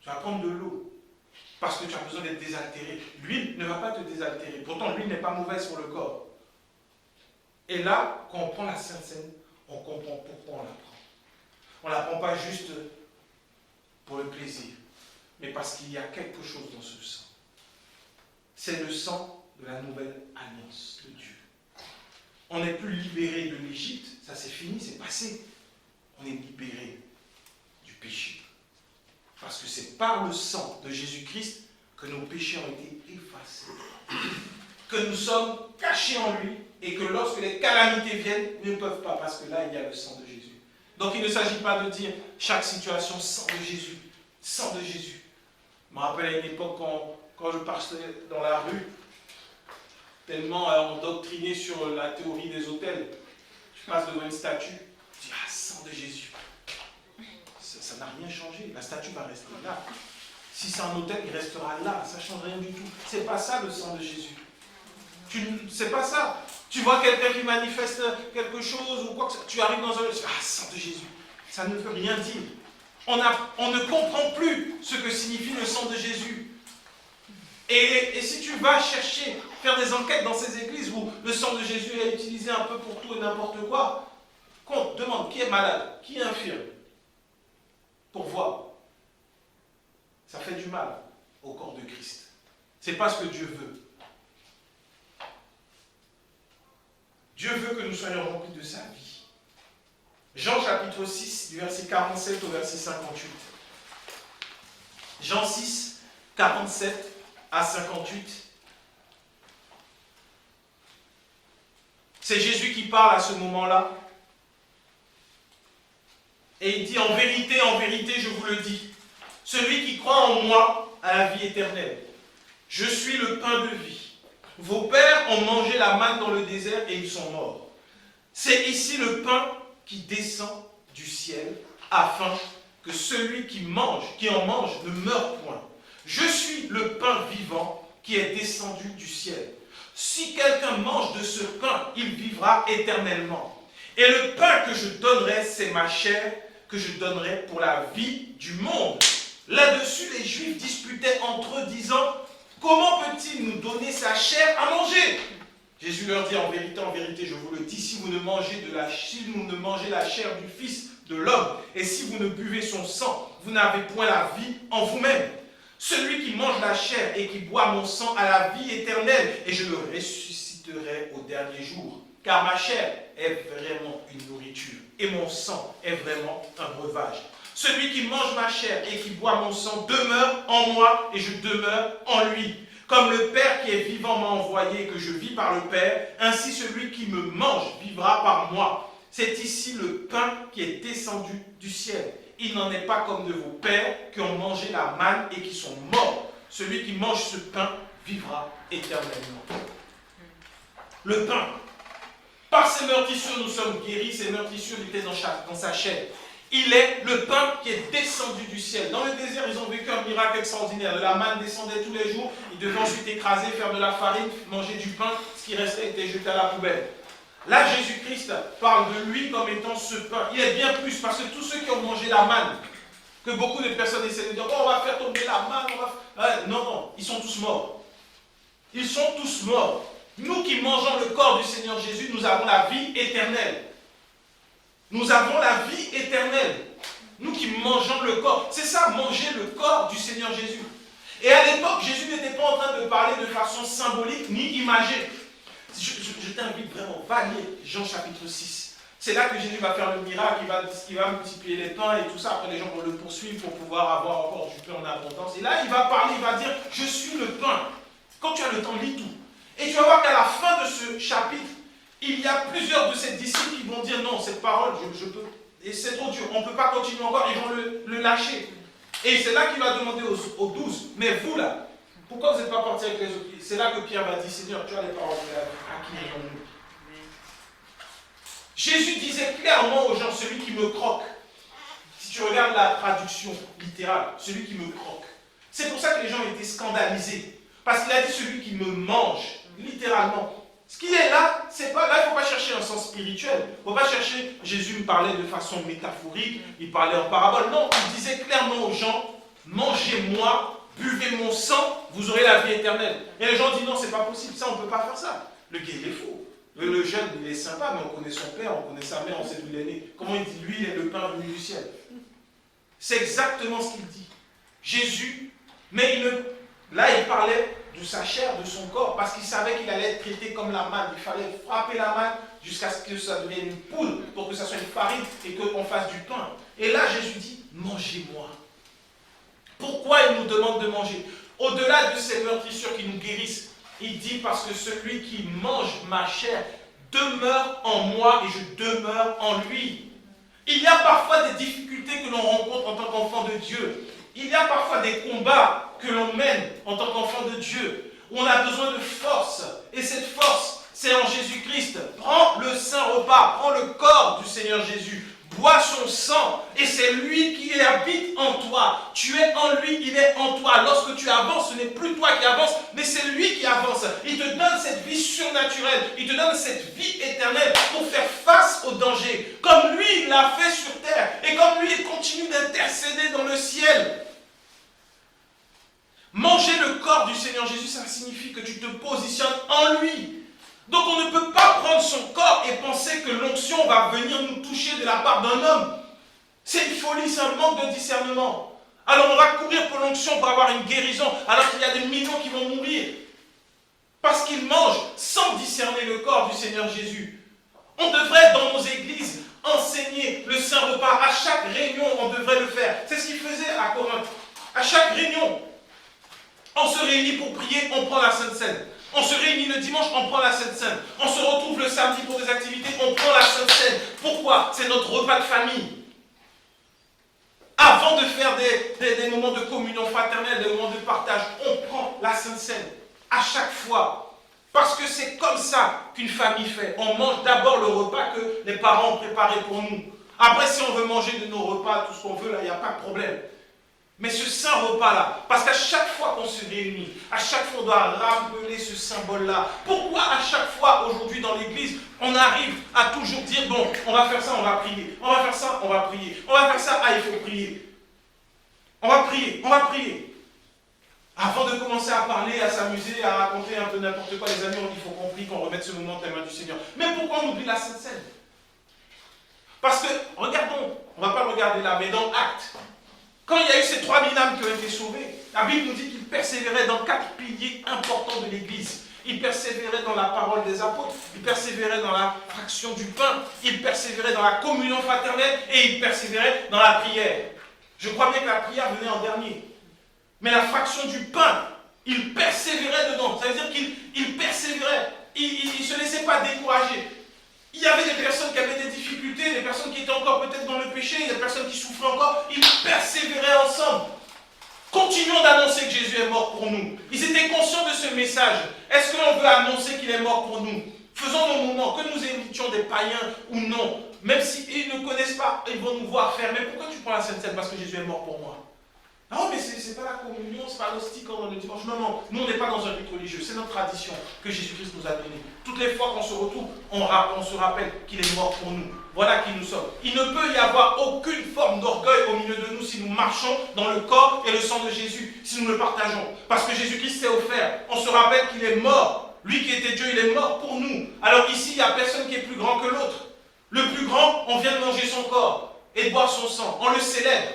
Tu vas prendre de l'eau. Parce que tu as besoin d'être désaltéré. L'huile ne va pas te désaltérer. Pourtant, l'huile n'est pas mauvaise pour le corps. Et là, quand on prend la Sainte Seine, on comprend pourquoi on la prend. On ne la prend pas juste pour le plaisir, mais parce qu'il y a quelque chose dans ce sang. C'est le sang de la nouvelle alliance de Dieu. On n'est plus libéré de l'Égypte. Ça c'est fini, c'est passé. On est libéré du péché. Parce que c'est par le sang de Jésus-Christ que nos péchés ont été effacés. Que nous sommes cachés en lui et que lorsque les calamités viennent, ils ne peuvent pas parce que là, il y a le sang de Jésus. Donc il ne s'agit pas de dire chaque situation sang de Jésus. Sang de Jésus. Je me rappelle à une époque quand je passais dans la rue, tellement endoctriné sur la théorie des autels, je passe devant une statue, je dis ah, sang de Jésus. Ça n'a rien changé, la statue va rester là. Si c'est un autel, il restera là, ça ne change rien du tout. C'est pas ça le sang de Jésus. C'est pas ça. Tu vois quelqu'un qui manifeste quelque chose ou quoi que ce soit, tu arrives dans un lieu, ah, sang de Jésus. Ça ne veut rien dire. On ne comprend plus ce que signifie le sang de Jésus. Et si tu vas chercher, faire des enquêtes dans ces églises où le sang de Jésus est utilisé un peu pour tout et n'importe quoi, demande qui est malade, qui est infirme, pour voir. Ça fait du mal au corps de Christ. C'est pas ce que Dieu veut. Dieu veut que nous soyons remplis de sa vie. Jean chapitre 6, du verset 47 au verset 58. Jean 6, 47 à 58. C'est Jésus qui parle à ce moment-là. Et il dit, en vérité, je vous le dis, celui qui croit en moi a la vie éternelle. Je suis le pain de vie. Vos pères ont mangé la manne dans le désert et ils sont morts. C'est ici le pain qui descend du ciel, afin que celui qui en mange, ne meure point. Je suis le pain vivant qui est descendu du ciel. Si quelqu'un mange de ce pain, il vivra éternellement. Et le pain que je donnerai, c'est ma chair que je donnerai pour la vie du monde. Là-dessus, les Juifs disputaient entre eux, disant, comment peut-il nous donner sa chair à manger? Jésus leur dit, en vérité, je vous le dis, si vous ne mangez la chair du Fils de l'homme, et si vous ne buvez son sang, vous n'avez point la vie en vous-même. Celui qui mange la chair et qui boit mon sang a la vie éternelle, et je le ressusciterai au dernier jour. Car ma chair est vraiment une nourriture, et mon sang est vraiment un breuvage. Celui qui mange ma chair et qui boit mon sang demeure en moi, et je demeure en lui. Comme le Père qui est vivant m'a envoyé et que je vis par le Père, ainsi celui qui me mange vivra par moi. C'est ici le pain qui est descendu du ciel. Il n'en est pas comme de vos pères qui ont mangé la manne et qui sont morts. Celui qui mange ce pain vivra éternellement. Le pain. Par ces meurtrissures, nous sommes guéris. Ces meurtrissures étaient dans sa chair. Il est le pain qui est descendu du ciel. Dans le désert, ils ont vécu un miracle extraordinaire. De la manne descendait tous les jours. Ils devaient ensuite écraser, faire de la farine, manger du pain. Ce qui restait était jeté à la poubelle. Là, Jésus-Christ parle de lui comme étant ce pain. Il est bien plus, parce que tous ceux qui ont mangé la manne, que beaucoup de personnes essaient de dire, oh, on va faire tomber la manne, non, ils sont tous morts. Ils sont tous morts. Nous qui mangeons le corps du Seigneur Jésus, nous avons la vie éternelle. Nous avons la vie éternelle. Nous qui mangeons le corps. C'est ça, manger le corps du Seigneur Jésus. Et à l'époque, Jésus n'était pas en train de parler de façon symbolique ni imagée. Je t'invite vraiment, va lire Jean chapitre 6. C'est là que Jésus va faire le miracle, il va multiplier les pains et tout ça. Après, les gens vont le poursuivre pour pouvoir avoir encore du pain en abondance. Et là, il va parler, il va dire, je suis le pain. Quand tu as le temps, lis tout. Et tu vas voir qu'à la fin de ce chapitre, il y a plusieurs de ses disciples qui vont dire, non, cette parole, je peux, et c'est trop dur, on ne peut pas continuer encore, ils vont le lâcher. Et c'est là qu'il va demander aux 12, mais vous là, pourquoi vous n'êtes pas partis avec les autres? C'est là que Pierre va dire, Seigneur, tu as les paroles de la vie, à qui irons-nous? Jésus disait clairement aux gens, celui qui me croque. Si tu regardes la traduction littérale, celui qui me croque. C'est pour ça que les gens étaient scandalisés. Parce qu'il a dit celui qui me mange, littéralement. Ce qui est là, c'est pas là, il ne faut pas chercher un sens spirituel. Il ne faut pas chercher, Jésus me parlait de façon métaphorique, il parlait en parabole. Non, il disait clairement aux gens, mangez-moi, buvez mon sang, vous aurez la vie éternelle. Et les gens disent non, c'est pas possible, ça on ne peut pas faire ça. Le gars il est fou. Le jeune il est sympa, mais on connaît son père, on connaît sa mère, on sait d'où il est né. Comment il dit, lui il est le pain venu du ciel. C'est exactement ce qu'il dit. Jésus, mais là il parlait de sa chair, de son corps, parce qu'il savait qu'il allait être traité comme la manne. Il fallait frapper la manne jusqu'à ce que ça devienne une poudre, pour que ça soit une farine et qu'on fasse du pain. Et là, Jésus dit, mangez-moi. Pourquoi il nous demande de manger? Au-delà de ces meurtrissures qui nous guérissent, il dit parce que celui qui mange ma chair demeure en moi et je demeure en lui. Il y a parfois des difficultés que l'on rencontre en tant qu'enfant de Dieu. Il y a parfois des combats que l'on mène en tant qu'enfant de Dieu, où on a besoin de force. Et cette force, c'est en Jésus-Christ. Prends le saint repas, prends le corps du Seigneur Jésus, bois son sang, et c'est lui qui habite en toi. Tu es en lui, il est en toi. Lorsque tu avances, ce n'est plus toi qui avances, mais c'est lui qui avance. Il te donne cette vie surnaturelle, il te donne cette vie éternelle pour faire face au danger, comme lui il l'a fait sur terre, et comme lui il continue d'intercéder dans le ciel. Manger le corps du Seigneur Jésus, ça signifie que tu te positionnes en lui. Donc on ne peut pas prendre son corps et penser que l'onction va venir nous toucher de la part d'un homme. C'est une folie, c'est un manque de discernement. Alors on va courir pour l'onction pour avoir une guérison, alors qu'il y a des millions qui vont mourir. Parce qu'ils mangent sans discerner le corps du Seigneur Jésus. On devrait dans nos églises enseigner le saint repas. À chaque réunion, on devrait le faire. C'est ce qu'ils faisaient à Corinthe. À chaque réunion, on se réunit pour prier, on prend la Sainte Seine. On se réunit le dimanche, on prend la Sainte Seine. On se retrouve le samedi pour des activités, on prend la Sainte Seine. Pourquoi? C'est notre repas de famille. Avant de faire des moments de communion fraternelle, des moments de partage, on prend la Sainte Seine. À chaque fois. Parce que c'est comme ça qu'une famille fait. On mange d'abord le repas que les parents ont préparé pour nous. Après, si on veut manger de nos repas, tout ce qu'on veut, là, il n'y a pas de problème. Mais ce saint repas-là, parce qu'à chaque fois qu'on se réunit, à chaque fois on doit rappeler ce symbole-là. Pourquoi à chaque fois aujourd'hui dans l'église, on arrive à toujours dire, bon, on va faire ça, on va prier. On va faire ça, on va prier. On va faire ça, ah, il faut prier. On va prier, on va prier. Avant de commencer à parler, à s'amuser, à raconter un peu n'importe quoi, les amis, il faut compris qu'on remette ce moment dans les mains du Seigneur. Mais pourquoi on oublie la Sainte Seine? Parce que, regardons, on ne va pas le regarder là, mais dans Actes, quand il y a eu ces 3000 âmes qui ont été sauvées, la Bible nous dit qu'ils persévéraient dans 4 piliers importants de l'Église. Ils persévéraient dans la parole des apôtres, ils persévéraient dans la fraction du pain, ils persévéraient dans la communion fraternelle et ils persévéraient dans la prière. Je crois bien que la prière venait en dernier. Mais la fraction du pain, ils persévéraient dedans. Ça veut dire qu'ils persévéraient. Ils ne se laissaient pas décourager. Il y avait des personnes qui avaient des difficultés, des personnes qui étaient encore peut-être dans le péché, des personnes qui souffraient encore. Ils persévéraient ensemble. Continuons d'annoncer que Jésus est mort pour nous. Ils étaient conscients de ce message. Est-ce que l'on veut annoncer qu'il est mort pour nous? Faisons nos moments, que nous étions des païens ou non. Même s'ils ne connaissent pas, ils vont nous voir faire. Mais pourquoi tu prends la Sainte Seine? Parce que Jésus est mort pour moi. Non, mais c'est pas la communion, c'est pas l'hostie comme on le dimanche. Non, non, nous on n'est pas dans un rite religieux. C'est notre tradition que Jésus-Christ nous a donnée. Toutes les fois qu'on se retrouve, on se rappelle qu'il est mort pour nous. Voilà qui nous sommes. Il ne peut y avoir aucune forme d'orgueil au milieu de nous si nous marchons dans le corps et le sang de Jésus, si nous le partageons. Parce que Jésus-Christ s'est offert. On se rappelle qu'il est mort. Lui qui était Dieu, il est mort pour nous. Alors ici, il n'y a personne qui est plus grand que l'autre. Le plus grand, on vient de manger son corps et de boire son sang. On le célèbre.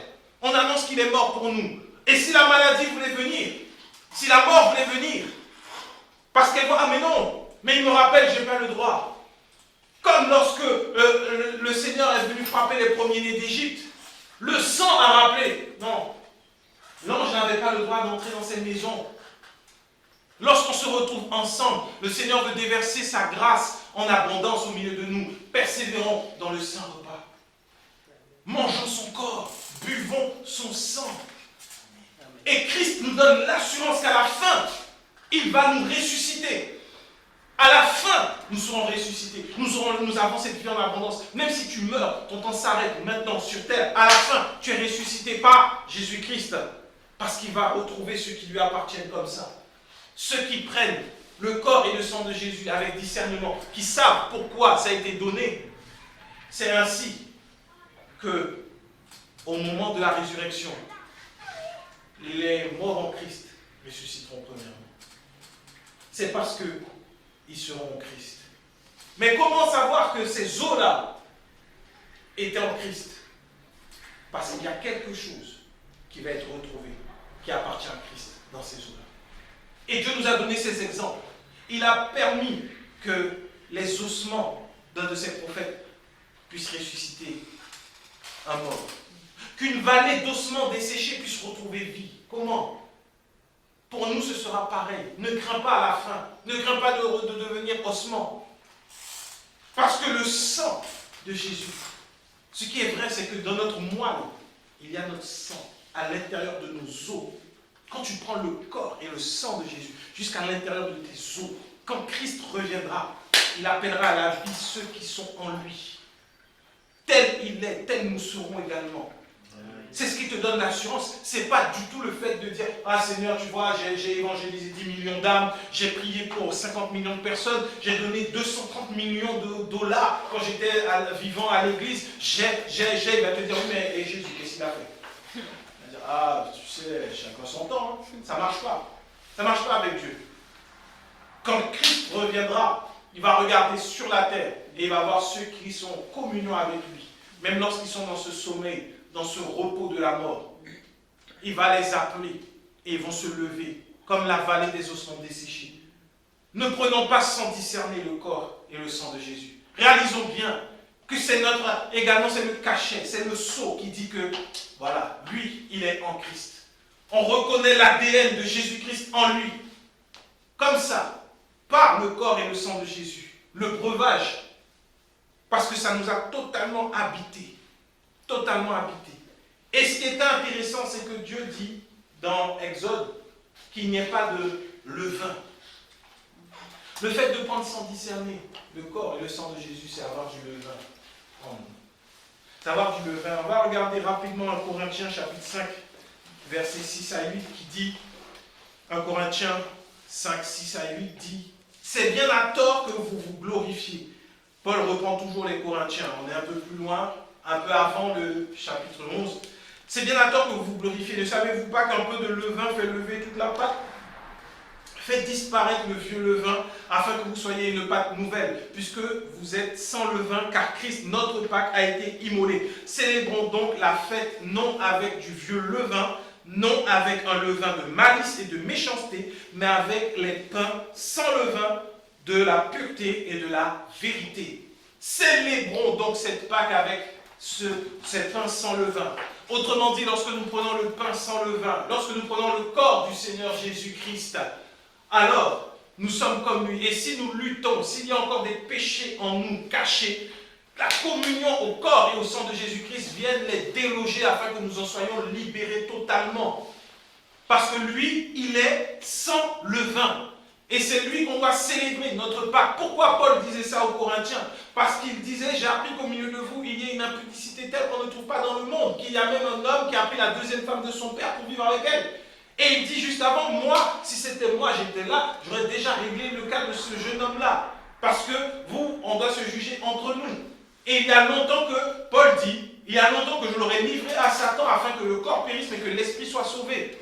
On annonce qu'il est mort pour nous. Et si la maladie voulait venir, si la mort voulait venir, parce qu'elle voit, ah mais non, mais il me rappelle, je n'ai pas le droit. Comme lorsque le Seigneur est venu frapper les premiers-nés d'Égypte, le sang a rappelé. Non, l'ange n'avait pas le droit d'entrer dans cette maison. Lorsqu'on se retrouve ensemble, le Seigneur veut déverser sa grâce en abondance au milieu de nous. Persévérons dans le saint repas. Mangeons son corps, buvons son sang. Et Christ nous donne l'assurance qu'à la fin, il va nous ressusciter. À la fin, nous serons ressuscités. Nous avons cette vie en abondance. Même si tu meurs, ton temps s'arrête maintenant sur terre. À la fin, tu es ressuscité par Jésus-Christ. Parce qu'il va retrouver ceux qui lui appartiennent comme ça. Ceux qui prennent le corps et le sang de Jésus avec discernement, qui savent pourquoi ça a été donné. C'est ainsi que, au moment de la résurrection, les morts en Christ ressusciteront premièrement. C'est parce qu'ils seront en Christ. Mais comment savoir que ces eaux-là étaient en Christ? Parce qu'il y a quelque chose qui va être retrouvé, qui appartient à Christ dans ces eaux-là. Et Dieu nous a donné ces exemples. Il a permis que les ossements d'un de ses prophètes puissent ressusciter un mort. Qu'une vallée d'ossements desséchés puisse retrouver vie. Comment? Pour nous, ce sera pareil. Ne crains pas à la fin. Ne crains pas de devenir ossement. Parce que le sang de Jésus, ce qui est vrai, c'est que dans notre moelle, il y a notre sang à l'intérieur de nos os. Quand tu prends le corps et le sang de Jésus jusqu'à l'intérieur de tes os, quand Christ reviendra, il appellera à la vie ceux qui sont en lui. Tel il est, tel nous serons également. C'est ce qui te donne l'assurance. Ce n'est pas du tout le fait de dire « Ah Seigneur, tu vois, j'ai évangélisé 10 millions d'âmes, j'ai prié pour 50 millions de personnes, j'ai donné 230 millions de dollars quand j'étais vivant à l'église. Il va te dire « Oui, mais et Jésus, qu'est-ce qu'il a fait ?» Il va dire « Ah, tu sais, chacun son temps, hein. Ça ne marche pas. Ça ne marche pas avec Dieu. » Quand Christ reviendra, il va regarder sur la terre et il va voir ceux qui sont en communion avec lui. Même lorsqu'ils sont dans ce sommeil, dans ce repos de la mort, il va les appeler et ils vont se lever comme la vallée des ossements desséchés. Ne prenons pas sans discerner le corps et le sang de Jésus. Réalisons bien que c'est également c'est le cachet, c'est le sceau qui dit que, voilà, lui, il est en Christ. On reconnaît l'ADN de Jésus-Christ en lui. Comme ça, par le corps et le sang de Jésus. Le breuvage, parce que ça nous a totalement habités. Totalement habités. Et ce qui est intéressant, c'est que Dieu dit dans Exode qu'il n'y ait pas de levain. Le fait de prendre sans discerner le corps et le sang de Jésus, c'est avoir du levain en nous. C'est avoir du levain. On va regarder rapidement 1 Corinthiens chapitre 5, versets 6 à 8, qui dit, 1 Corinthiens 5, 6 à 8 dit, c'est bien à tort que vous vous glorifiez. Paul reprend toujours les Corinthiens. On est un peu plus loin, un peu avant le chapitre 11. C'est bien à tort que vous vous glorifiez. Ne savez-vous pas qu'un peu de levain fait lever toute la pâte? Faites disparaître le vieux levain afin que vous soyez une pâte nouvelle, puisque vous êtes sans levain, car Christ, notre Pâque, a été immolé. Célébrons donc la fête non avec du vieux levain, non avec un levain de malice et de méchanceté, mais avec les pains sans levain de la pureté et de la vérité. Célébrons donc cette Pâque avec ces pains sans levain. Autrement dit, lorsque nous prenons le pain sans levain, lorsque nous prenons le corps du Seigneur Jésus-Christ, alors nous sommes comme lui. Et si nous luttons, s'il y a encore des péchés en nous cachés, la communion au corps et au sang de Jésus-Christ vienne les déloger afin que nous en soyons libérés totalement. Parce que lui, il est sans levain. Et c'est lui qu'on doit célébrer, notre Pâque. Pourquoi Paul disait ça aux Corinthiens? Parce qu'il disait, j'ai appris qu'au milieu de vous, il y a une impudicité telle qu'on ne trouve pas dans le monde, qu'il y a même un homme qui a pris la deuxième femme de son père pour vivre avec elle. Et il dit juste avant, moi, si c'était moi, j'étais là, j'aurais déjà réglé le cas de ce jeune homme-là. Parce que vous, on doit se juger entre nous. Et il y a longtemps que, Paul dit, il y a longtemps que je l'aurais livré à Satan afin que le corps périsse, mais que l'esprit soit sauvé.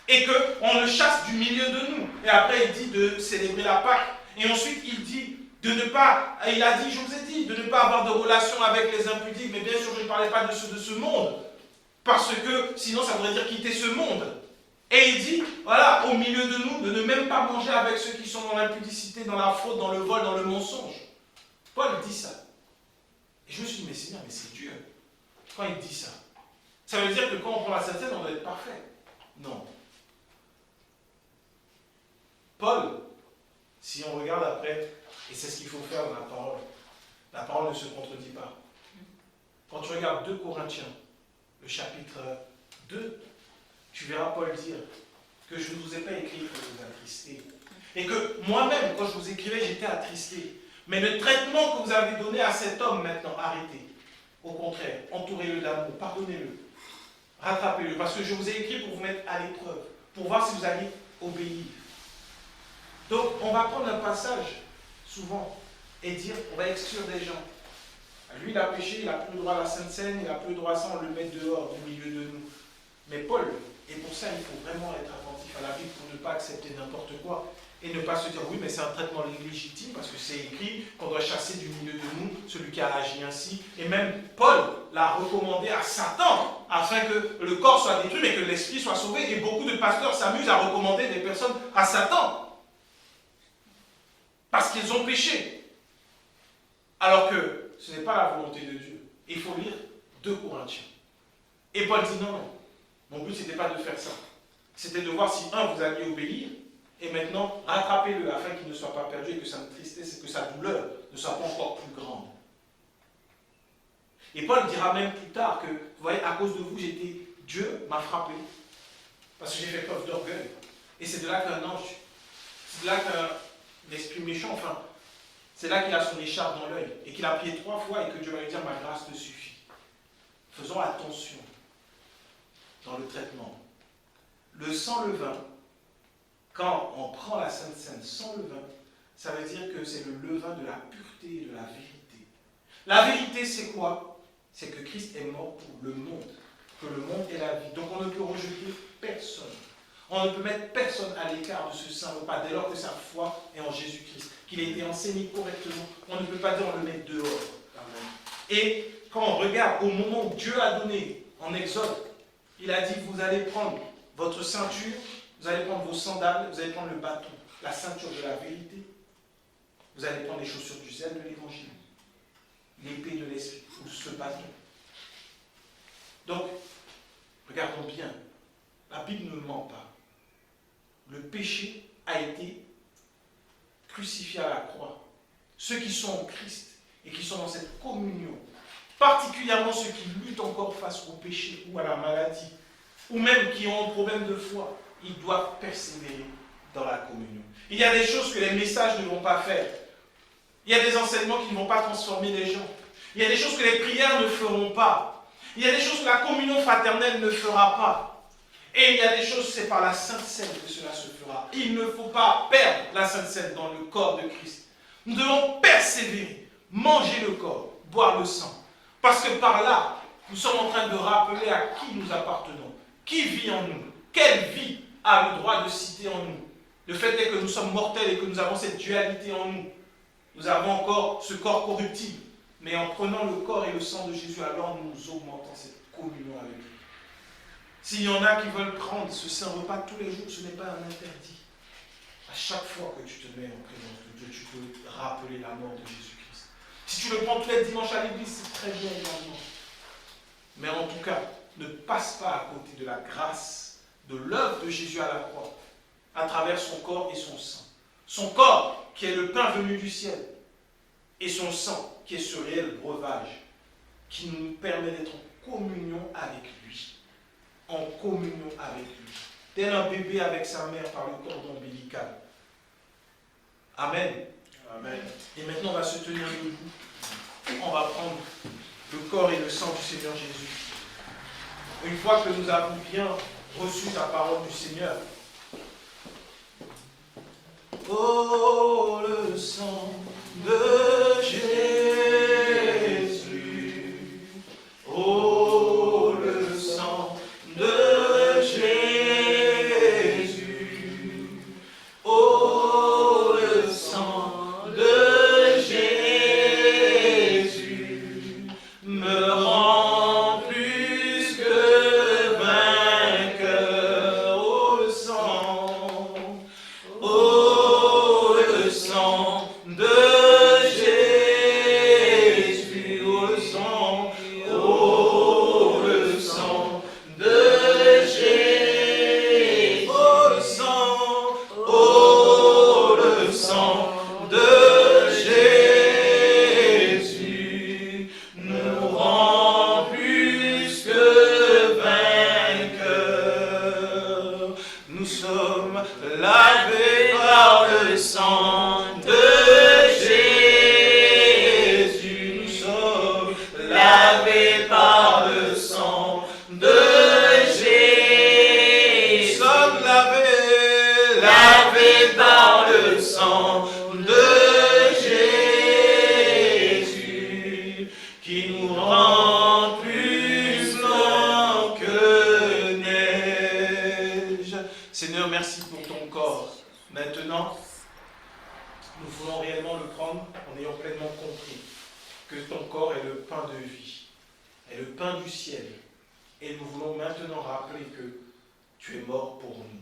Et qu'on le chasse du milieu de nous. Et après, il dit de célébrer la Pâque. Et ensuite, il dit de ne pas, il a dit, je vous ai dit, de ne pas avoir de relation avec les impudiques. Mais bien sûr, je ne parlais pas de ceux de ce monde. Parce que sinon, ça voudrait dire quitter ce monde. Et il dit, voilà, au milieu de nous, de ne même pas manger avec ceux qui sont dans l'impudicité, dans la faute, dans le vol, dans le mensonge. Paul dit ça. Et je me suis dit, mais Seigneur, mais c'est Dieu. Quand il dit ça, ça veut dire que quand on prend la Sainte Seine, on doit être parfait. Non. Paul, si on regarde après, et c'est ce qu'il faut faire dans la parole ne se contredit pas. Quand tu regardes 2 Corinthiens, le chapitre 2, tu verras Paul dire que je ne vous ai pas écrit pour vous attrister. Et que moi-même, quand je vous écrivais, j'étais attristé. Mais le traitement que vous avez donné à cet homme maintenant, arrêtez. Au contraire, entourez-le d'amour, pardonnez-le, rattrapez-le. Parce que je vous ai écrit pour vous mettre à l'épreuve, pour voir si vous allez obéir. Donc, on va prendre un passage, souvent, et dire, on va exclure des gens. Lui, il a péché, il n'a plus le droit à la Sainte Seine, il n'a plus le droit à ça, on le met dehors, du milieu de nous. Mais Paul, et pour ça, il faut vraiment être attentif à la Bible pour ne pas accepter n'importe quoi et ne pas se dire, oui, mais c'est un traitement légitime parce que c'est écrit qu'on doit chasser du milieu de nous celui qui a agi ainsi. Et même Paul l'a recommandé à Satan afin que le corps soit détruit mais que l'esprit soit sauvé. Et beaucoup de pasteurs s'amusent à recommander des personnes à Satan parce qu'ils ont péché. Alors que ce n'est pas la volonté de Dieu. Il faut lire 2 Corinthiens. Et Paul dit non. Mon but, ce n'était pas de faire ça. C'était de voir si, vous alliez obéir, et maintenant, rattrapez-le afin qu'il ne soit pas perdu et que sa tristesse et que sa douleur ne soit pas encore plus grande. Et Paul dira même plus tard que, vous voyez, à cause de vous, Dieu m'a frappé. Parce que j'ai fait preuve d'orgueil. Et c'est de là qu'un ange, c'est de là qu'un esprit méchant, enfin, c'est là qu'il a son écharpe dans l'œil, et qu'il a prié 3 fois et que Dieu va lui dire, ma grâce te suffit. Faisons attention dans le traitement. Le sans levain, quand on prend la Sainte Seine sans levain, ça veut dire que c'est le levain de la pureté et de la vérité. La vérité, c'est quoi? C'est que Christ est mort pour le monde, que le monde est la vie. Donc on ne peut rejeter personne. On ne peut mettre personne à l'écart de ce saint repas dès lors que sa foi est en Jésus-Christ, qu'il a été enseigné correctement. On ne peut pas dire on le met dehors. Et quand on regarde au moment où Dieu a donné en Exode, il a dit, vous allez prendre votre ceinture, vous allez prendre vos sandales, vous allez prendre le bâton, la ceinture de la vérité, vous allez prendre les chaussures du zèle de l'évangile, l'épée de l'esprit, ou ce bâton. Donc, regardons bien, la Bible ne ment pas. Le péché a été crucifié à la croix. Ceux qui sont en Christ et qui sont dans cette communion, particulièrement ceux qui luttent encore face au péché ou à la maladie, ou même qui ont un problème de foi, ils doivent persévérer dans la communion. Il y a des choses que les messages ne vont pas faire. Il y a des enseignements qui ne vont pas transformer les gens. Il y a des choses que les prières ne feront pas. Il y a des choses que la communion fraternelle ne fera pas. Et il y a des choses, c'est par la Sainte Seine que cela se fera. Il ne faut pas perdre la Sainte Seine dans le corps de Christ. Nous devons persévérer, manger le corps, boire le sang. Parce que par là, Nous sommes en train de rappeler à qui nous appartenons, qui vit en nous, quelle vie a le droit de citer en nous. Le fait est que nous sommes mortels et que nous avons cette dualité en nous. Nous avons encore ce corps corruptible, mais en prenant le corps et le sang de Jésus, alors nous augmentons cette communion avec lui. S'il y en a qui veulent prendre ce saint repas tous les jours, ce n'est pas un interdit. À chaque fois que tu te mets en présence de Dieu, tu peux rappeler la mort de Jésus-Christ. Si tu le prends tous les dimanches à l'église, c'est très bien également. Mais en tout cas, ne passe pas à côté de la grâce, de l'œuvre de Jésus à la croix, à travers son corps et son sang. Son corps, qui est le pain venu du ciel, et son sang, qui est ce réel breuvage, qui nous permet d'être en communion avec lui. En communion avec lui. Tel un bébé avec sa mère par le cordon ombilical. Amen. Amen. Et maintenant, on va se tenir debout. On va prendre le corps et le sang du Seigneur Jésus. Une fois que nous avons bien reçu la parole du Seigneur. Oh, le sang de Jésus. Oh, le sang de Jésus. Oh, le sang de Jésus me rend plus que vainqueur. Oh, le sang. Oh, le sang de Jésus. Oh, le sang. Oh, le sang de Jésus. Oh, le sang. Oh, le sang de Jésus nous rend plus que vainqueurs. Nous sommes lavés par le sang de Jésus. Nous sommes lavés par le sang de Jésus. Nous sommes lavés, lavés par le sang de Jésus, qui nous rend plus blancs que neige. Seigneur, merci pour ton corps. Maintenant, nous voulons réellement le prendre en ayant pleinement compris que ton corps est le pain de vie, est le pain du ciel. Et nous voulons maintenant rappeler que tu es mort pour nous.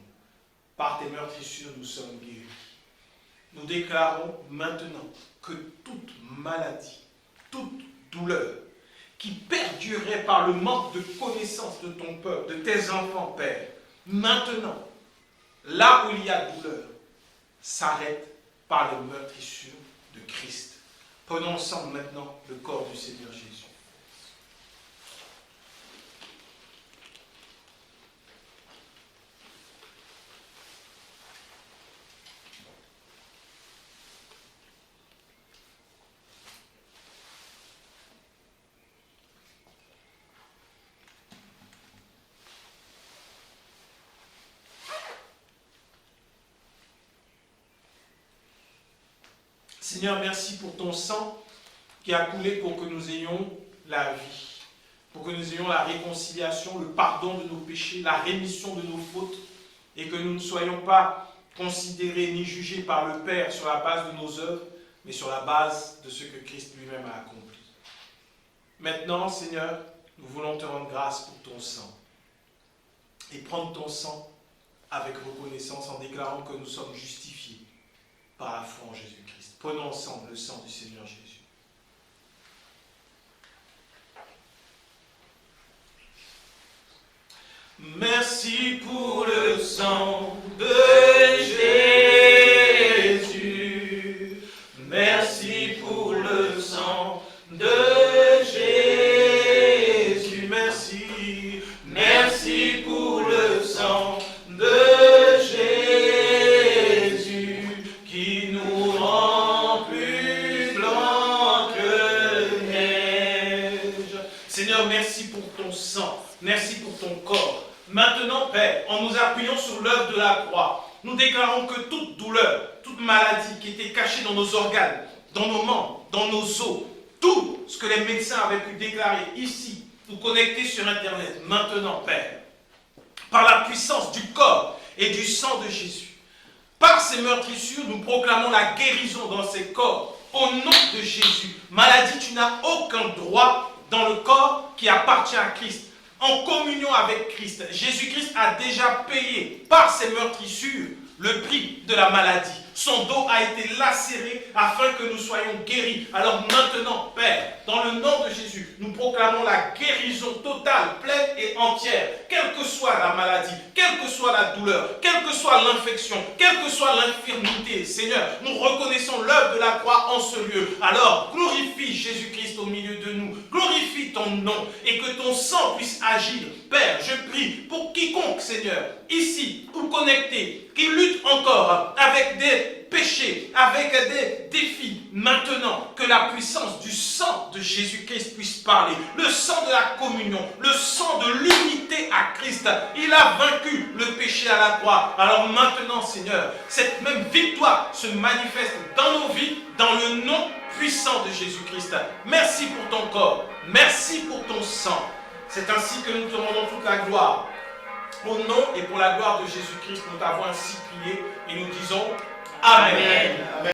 Par tes meurtrissures, nous sommes guéris. Nous déclarons maintenant que toute maladie, toute douleur qui perdurait par le manque de connaissance de ton peuple, de tes enfants, Père, maintenant, là où il y a douleur, s'arrête par les meurtrissures de Christ. Prenons ensemble maintenant le corps du Seigneur Jésus. Seigneur, merci pour ton sang qui a coulé pour que nous ayons la vie, pour que nous ayons la réconciliation, le pardon de nos péchés, la rémission de nos fautes, et que nous ne soyons pas considérés ni jugés par le Père sur la base de nos œuvres, mais sur la base de ce que Christ lui-même a accompli. Maintenant, Seigneur, nous voulons te rendre grâce pour ton sang, et prendre ton sang avec reconnaissance en déclarant que nous sommes justifiés par la foi en Jésus-Christ. Prenons ensemble le sang du Seigneur Jésus. Merci pour le sang de Jésus. Merci pour le sang de Jésus. Merci. Merci pour le sang de Jésus qui nous rend plus blancs que neige. Seigneur, merci pour ton sang. Merci pour ton corps. Maintenant, Père, en nous appuyant sur l'œuvre de la croix, nous déclarons que toute douleur, toute maladie qui était cachée dans nos organes, dans nos membres, dans nos os, tout ce que les médecins avaient pu déclarer ici ou connectés sur Internet, maintenant, Père, par la puissance du corps et du sang de Jésus, par ces meurtrissures, nous proclamons la guérison dans ces corps. Au nom de Jésus. Maladie, tu n'as aucun droit dans le corps qui appartient à Christ. En communion avec Christ, Jésus-Christ a déjà payé par ses meurtrissures le prix de la maladie. Son dos a été lacéré afin que nous soyons guéris. Alors maintenant, Père, dans le nom de Jésus, nous proclamons la guérison totale, pleine et entière. Quelle que soit la maladie, quelle que soit la douleur, quelle que soit l'infection, quelle que soit l'infirmité, Seigneur, nous reconnaissons l'œuvre de la croix en ce lieu. Alors, glorifie Jésus-Christ au milieu de nous. Glorifie ton nom et que ton sang puisse agir. Père, je prie pour quiconque, Seigneur, ici ou connecté, qui lutte encore avec des péchés, avec des défis. Maintenant, que la puissance du sang de Jésus-Christ puisse parler. Le sang de la communion, le sang de l'unité à Christ. Il a vaincu le péché à la croix. Alors maintenant, Seigneur, cette même victoire se manifeste dans nos vies, dans le nom puissant de Jésus-Christ. Merci pour ton corps. Merci pour ton sang. C'est ainsi que nous te rendons toute la gloire. Au nom et pour la gloire de Jésus-Christ, nous t'avons ainsi prié et nous disons Amen. Amen.